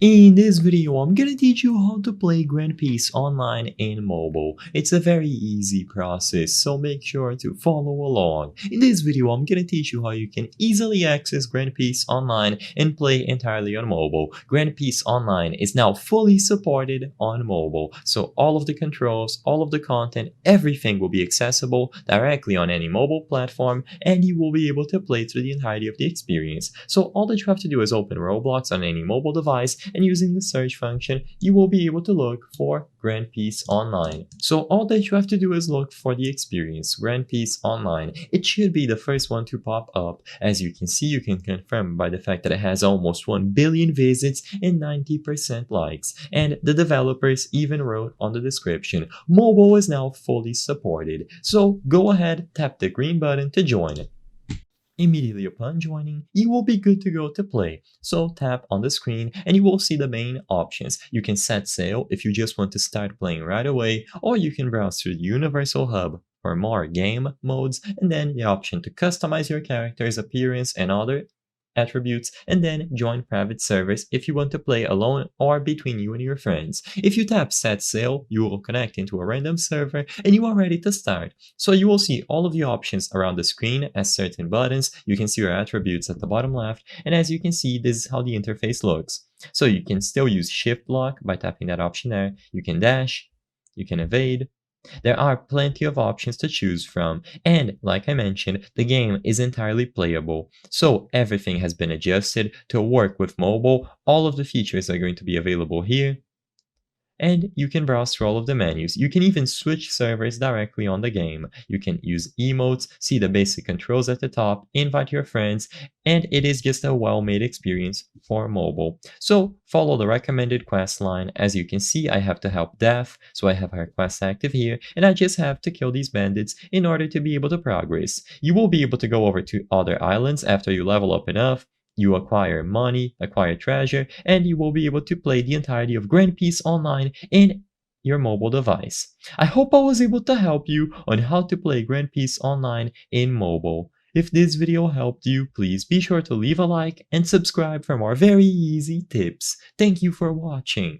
In this video, I'm gonna teach you how to play Grand Peace Online in mobile. It's a very easy process, so make sure to follow along. In this video, I'm gonna teach you how you can easily access Grand Peace Online and play entirely on mobile. Grand Peace Online is now fully supported on mobile, so all of the controls, all of the content, everything will be accessible directly on any mobile platform, and you will be able to play through the entirety of the experience. So all that you have to do is open Roblox on any mobile device, and using the search function, you will be able to look for Grand Peace Online. So all that you have to do is look for the experience, Grand Peace Online. It should be the first one to pop up. As you can see, you can confirm by the fact that it has almost 1 billion visits and 90% likes. And the developers even wrote on the description, mobile is now fully supported. So go ahead, tap the green button to join it. Immediately upon joining, you will be good to go to play. So tap on the screen and you will see the main options. You can set sail if you just want to start playing right away, or you can browse through the Universal Hub for more game modes, and then the option to customize your character's appearance and other attributes, and then join private servers if you want to play alone or between you and your friends. If you tap set sail, you will connect into a random server and you are ready to start. So you will see all of the options around the screen as certain buttons. You can see your attributes at the bottom left, and as you can see, this is how the interface looks. So you can still use shift block by tapping that option there. You can dash, you can evade. There are plenty of options to choose from, and like I mentioned, the game is entirely playable. So everything has been adjusted to work with mobile. All of the features are going to be available here, and you can browse through all of the menus. You can even switch servers directly on the game. You can use emotes, see the basic controls at the top, invite your friends, and it is just a well-made experience for mobile. So follow the recommended quest line. As you can see, I have to help Death, so I have her quest active here, and I just have to kill these bandits in order to be able to progress. You will be able to go over to other islands after you level up enough. You acquire money, acquire treasure, and you will be able to play the entirety of Grand Peace Online in your mobile device. I hope I was able to help you on how to play Grand Peace Online in mobile. If this video helped you, please be sure to leave a like and subscribe for more very easy tips. Thank you for watching.